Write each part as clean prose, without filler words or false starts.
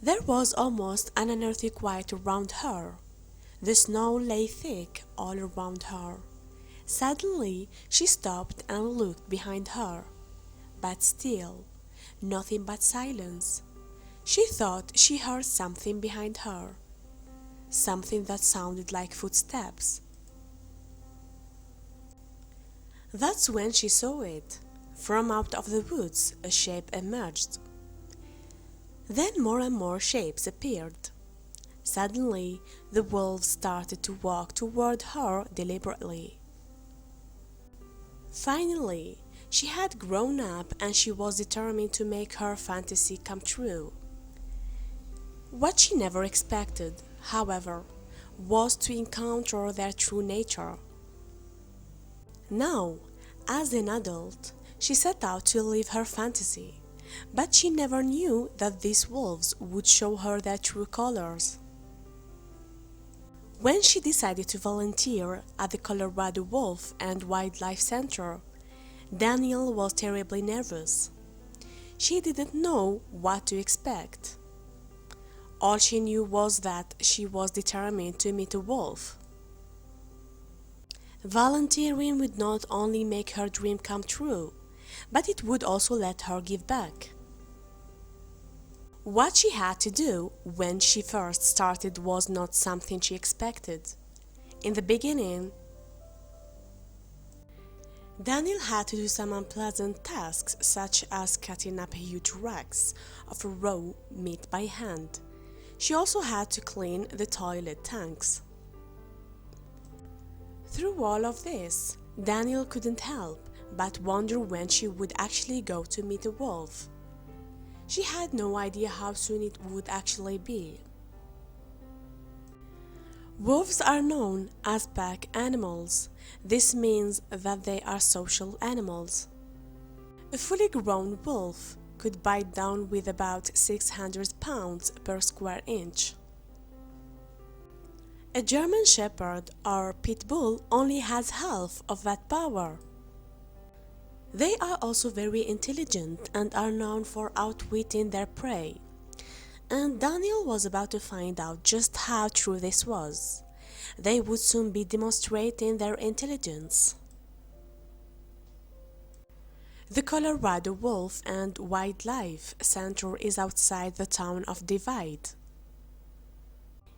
There was almost an unearthly quiet around her. The snow lay thick all around her. Suddenly she stopped and looked behind her, but still, nothing but silence. She thought she heard something behind her, something that sounded like footsteps. That's when she saw it. From out of the woods a shape emerged. Then more and more shapes appeared. Suddenly, the wolf started to walk toward her deliberately. Finally, she had grown up and she was determined to make her fantasy come true. What she never expected, however, was to encounter their true nature. Now, as an adult, she set out to live her fantasy, but she never knew that these wolves would show her their true colors. When she decided to volunteer at the Colorado Wolf and Wildlife Center, Daniel was terribly nervous. She didn't know what to expect. All she knew was that she was determined to meet a wolf. Volunteering would not only make her dream come true, but it would also let her give back. What she had to do when she first started was not something she expected. In the beginning, Daniel had to do some unpleasant tasks such as cutting up huge racks of raw meat by hand. She also had to clean the toilet tanks. Through all of this, Daniel couldn't help but wonder when she would actually go to meet a wolf. She had no idea how soon it would actually be. Wolves are known as pack animals. This means that they are social animals. A fully grown wolf could bite down with about 600 pounds per square inch. A German Shepherd or Pit Bull only has half of that power. They are also very intelligent and are known for outwitting their prey. And Daniel was about to find out just how true this was. They would soon be demonstrating their intelligence. The Colorado Wolf and Wildlife Center is outside the town of Divide.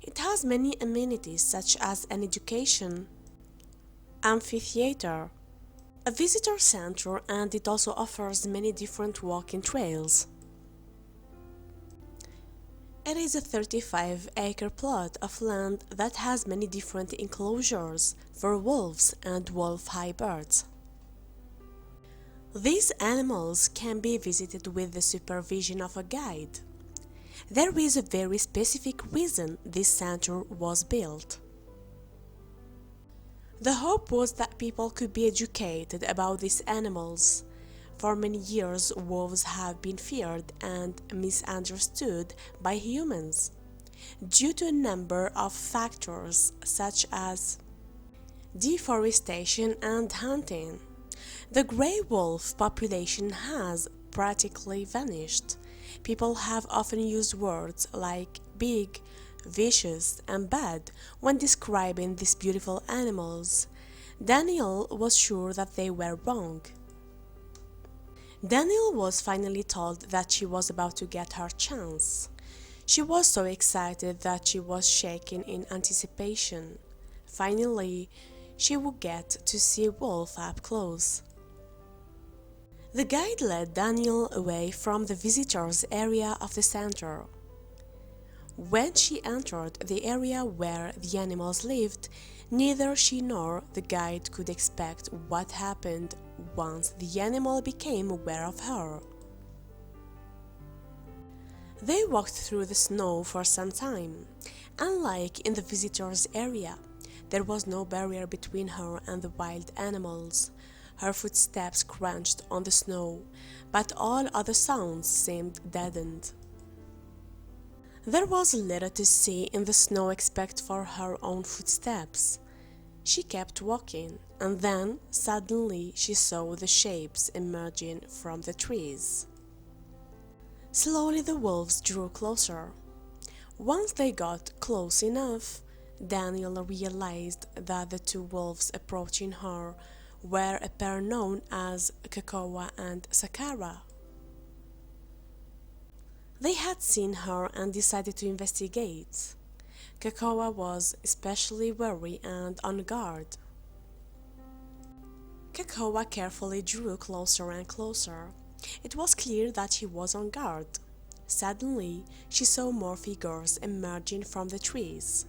It has many amenities such as an education, amphitheater, a visitor center, and it also offers many different walking trails. It is a 35-acre plot of land that has many different enclosures for wolves and wolf hybrids. These animals can be visited with the supervision of a guide. There is a very specific reason this center was built. The hope was that people could be educated about these animals. For many years, wolves have been feared and misunderstood by humans due to a number of factors such as deforestation and hunting. The gray wolf population has practically vanished. People have often used words like big, vicious, and bad when describing these beautiful animals. Daniel was sure that they were wrong. Daniel was finally told that she was about to get her chance. She was so excited that she was shaking in anticipation. Finally, she would get to see Wolf up close. The guide led Daniel away from the visitors' area of the center. When she entered the area where the animals lived, neither she nor the guide could expect what happened once the animal became aware of her. They walked through the snow for some time. Unlike in the visitors' area, there was no barrier between her and the wild animals. Her footsteps crunched on the snow, but all other sounds seemed deadened. There was little to see in the snow except for her own footsteps. She kept walking, and then suddenly she saw the shapes emerging from the trees. Slowly the wolves drew closer. Once they got close enough, Daniel realized that the two wolves approaching her were a pair known as Kakawa and Sakara. They had seen her and decided to investigate. Kakawa was especially wary and on guard. Kakawa carefully drew closer and closer. It was clear that he was on guard. Suddenly, she saw more figures emerging from the trees.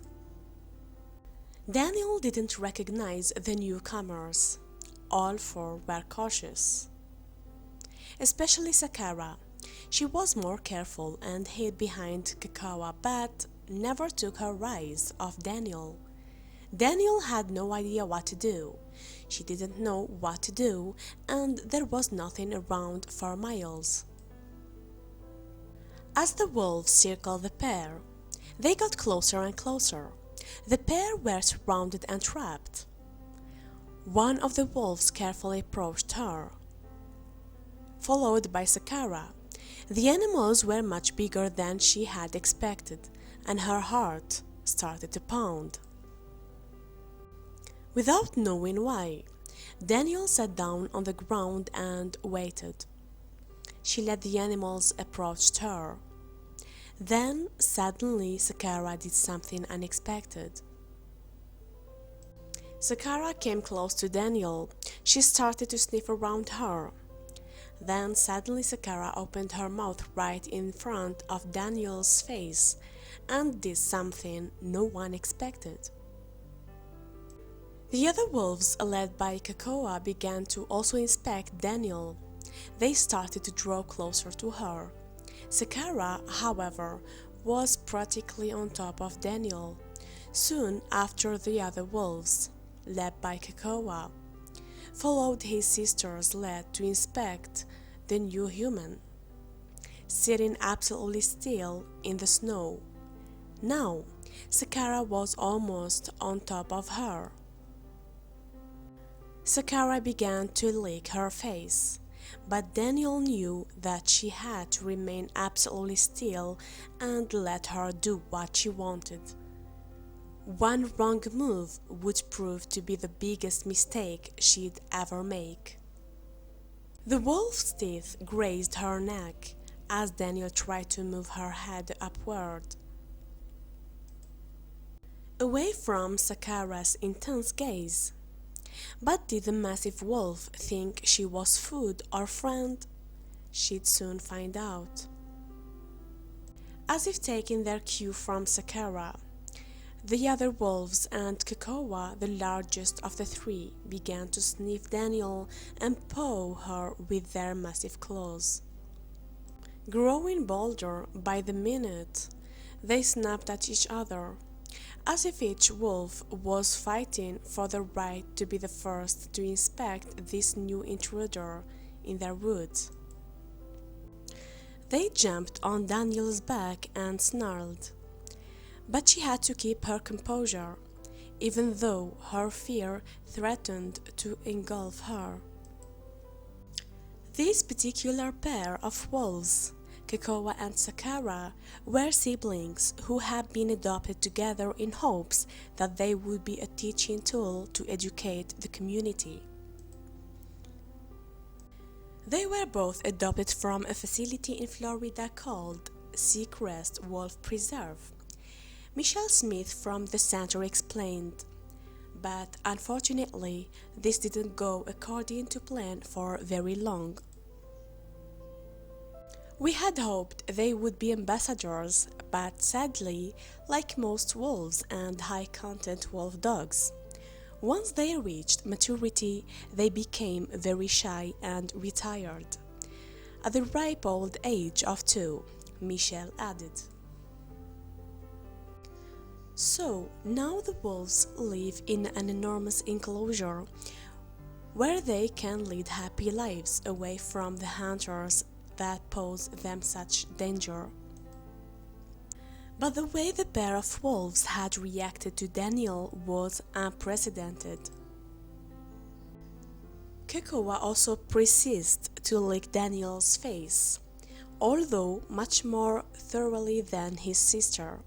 Daniel didn't recognize the newcomers. All four were cautious. Especially Sakara. She was more careful and hid behind Kakawa but never took her eyes off Daniel. Daniel had no idea what to do. She didn't know what to do, and there was nothing around for miles. As the wolves circled the pair, they got closer and closer. The pair were surrounded and trapped. One of the wolves carefully approached her, followed by Sakara. The animals were much bigger than she had expected, and her heart started to pound. Without knowing why, Daniel sat down on the ground and waited. She let the animals approach her. Then, suddenly, Sakara did something unexpected. Sakara came close to Daniel. She started to sniff around her. Then, suddenly, Sakara opened her mouth right in front of Daniel's face and did something no one expected. The other wolves, led by Kakawa, began to also inspect Daniel. They started to draw closer to her. Sakara, however, was practically on top of Daniel. Soon after, the other wolves, led by Kakawa, followed his sister's lead to inspect the new human, sitting absolutely still in the snow. Now, Sakara was almost on top of her. Sakara began to lick her face, but Daniel knew that she had to remain absolutely still and let her do what she wanted. One wrong move would prove to be the biggest mistake she'd ever make. The wolf's teeth grazed her neck as Daniel tried to move her head upward, away from Sakara's intense gaze. But did the massive wolf think she was food or friend? She'd soon find out. As if taking their cue from Sakara, the other wolves and Kakawa, the largest of the three, began to sniff Daniel and paw her with their massive claws. Growing bolder by the minute, they snapped at each other, as if each wolf was fighting for the right to be the first to inspect this new intruder in their woods. They jumped on Daniel's back and snarled, but she had to keep her composure, even though her fear threatened to engulf her. This particular pair of wolves, Kakawa and Sakara, were siblings who had been adopted together in hopes that they would be a teaching tool to educate the community. They were both adopted from a facility in Florida called Seacrest Wolf Preserve. Michelle Smith from the center explained, but unfortunately, this didn't go according to plan for very long. We had hoped they would be ambassadors, but sadly, like most wolves and high-content wolf dogs, once they reached maturity, they became very shy and retired. At the ripe old age of 2, Michelle added. So, now the wolves live in an enormous enclosure where they can lead happy lives away from the hunters that pose them such danger. But the way the pair of wolves had reacted to Daniel was unprecedented. Kakawa also persisted to lick Daniel's face, although much more thoroughly than his sister.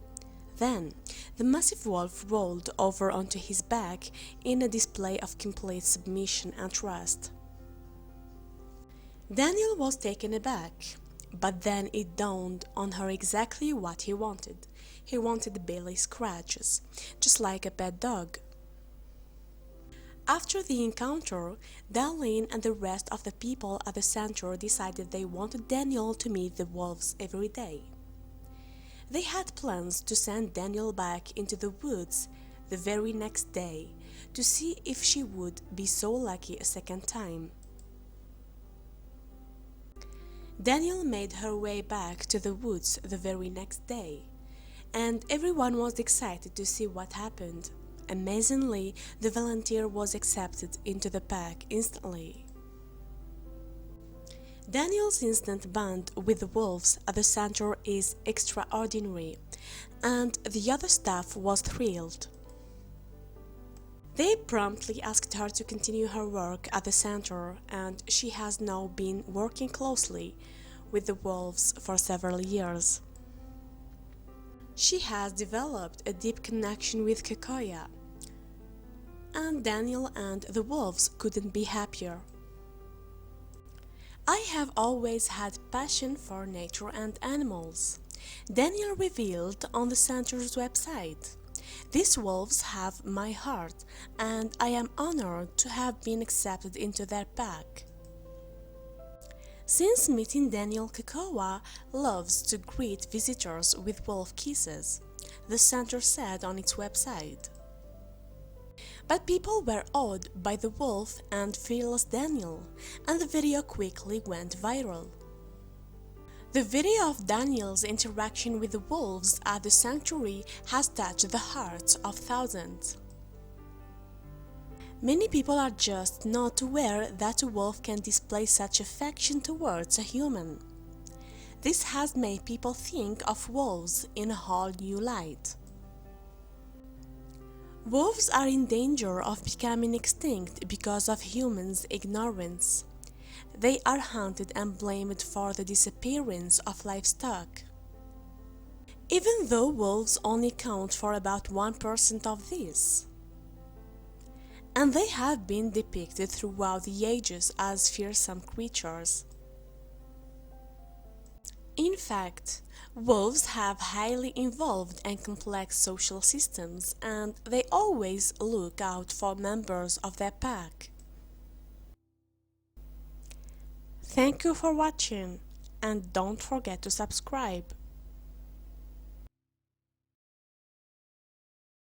Then, the massive wolf rolled over onto his back in a display of complete submission and trust. Daniel was taken aback, but then it dawned on her exactly what he wanted. He wanted belly scratches, just like a pet dog. After the encounter, Darlene and the rest of the people at the center decided they wanted Daniel to meet the wolves every day. They had plans to send Daniel back into the woods the very next day to see if she would be so lucky a second time. Daniel made her way back to the woods the very next day, and everyone was excited to see what happened. Amazingly, the volunteer was accepted into the pack instantly. Daniel's instant bond with the wolves at the center is extraordinary, and the other staff was thrilled. They promptly asked her to continue her work at the center, and she has now been working closely with the wolves for several years. She has developed a deep connection with Kekoya, and Daniel and the wolves couldn't be happier. I have always had passion for nature and animals, Daniel revealed on the center's website. These wolves have my heart, and I am honored to have been accepted into their pack. Since meeting Daniel, Kekoa loves to greet visitors with wolf kisses, the center said on its website. But people were awed by the wolf and fearless Daniel, and the video quickly went viral. The video of Daniel's interaction with the wolves at the sanctuary has touched the hearts of thousands. Many people are just not aware that a wolf can display such affection towards a human. This has made people think of wolves in a whole new light. Wolves are in danger of becoming extinct because of humans' ignorance. They are hunted and blamed for the disappearance of livestock. Even though wolves only account for about 1% of this. And they have been depicted throughout the ages as fearsome creatures. In fact, wolves have highly involved and complex social systems, and they always look out for members of their pack. Thank you for watching, and don't forget to subscribe.